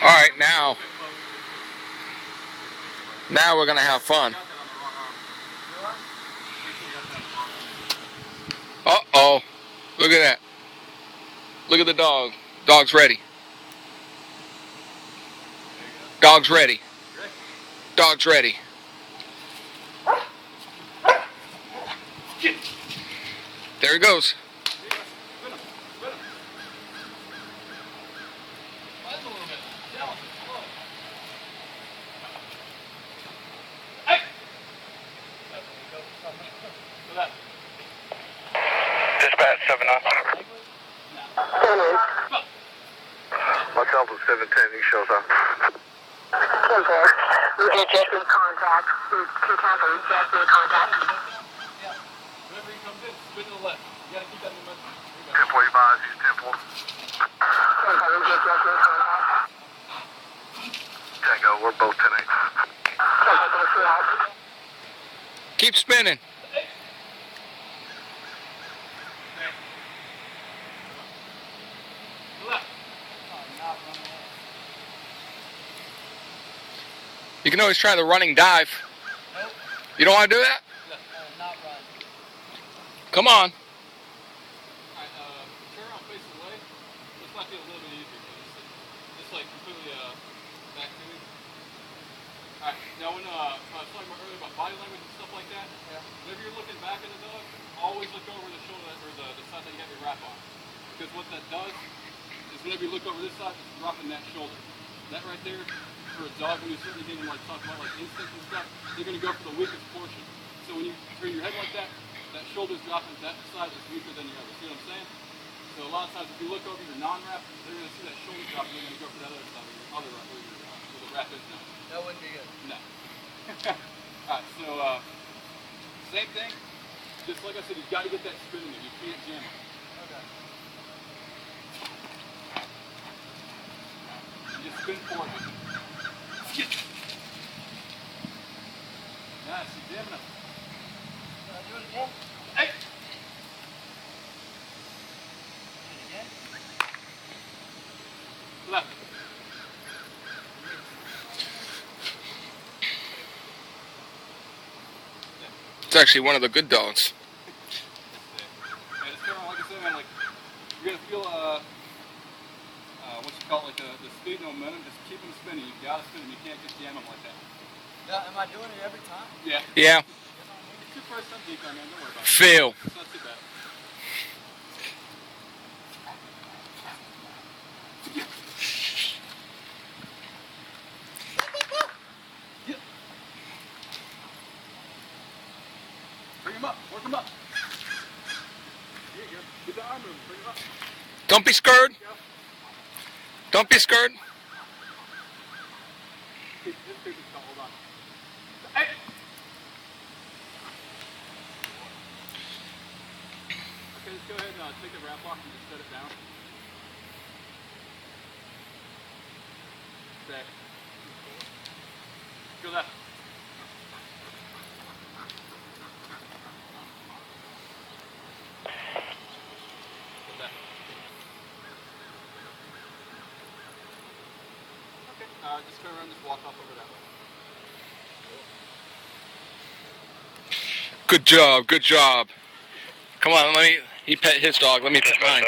Alright, now we're gonna have fun. Uh-oh. Look at that. Look at the dog. Dog's ready. Dog's ready. Dog's ready. There he goes. Dispatch 7-9. Watch out for 710, he shows up. 10-4. You just need contact. Two times you just need contact. Yeah. Whenever he comes in, spin to the left. You gotta keep that in mind. 10-4, you buys, he's 10-4. 10-4, you just need contact. Tango, we're both 10-8. 10-4, can you see out? Keep spinning. You can always try the running dive. Nope. You don't want to do that? Not run. Come on. Alright, turn around facing away. This might be a little bit easier because it's like completely back to me. Alright, now when I was talking about earlier about body language and stuff like that, whenever you're looking back at the dog, always look over the shoulder or the side that you have your wrap on. Because what that does is whenever you look over this side, it's dropping that shoulder. That right there, for a dog, when you start getting like talk about like instinct and stuff, they're gonna go for the weakest portion. So when you turn your head like that, that shoulder's dropping, that side is weaker than the other. See what I'm saying? So a lot of times if you look over your non-wrap, they're gonna see that shoulder drop and they're gonna go for that other side of your other wrap, where the wrap is now. That wouldn't be good. No. Alright, so same thing. Just like I said, you've got to get that spin in there. You can't jam it. Okay. You just spin forward. Nice, you're jamming up. Can I do it again? Hey! Do it again? Left. It's actually one of the good dogs. Yeah, just kind of like I said, man, like you're gonna feel what you call it, like the speed and momentum. Just keep them spinning. You gotta spin them. You can't just jam them like that. Yeah, am I doing it every time? Yeah. Yeah. It's your first time decoy, man. Don't worry about it. Phil. It's not too bad. Bring him up. Work him up. Here you go. Get the arm moving. Bring him up. Don't be scared. Don't be scared. Just hold on. Hey! Okay, just go ahead and take the wrap off and just set it down. Back. Go left. Go left. Okay, just turn around and just walk off over that way. Good job. Good job. Come on, he pet his dog. Let me pet mine.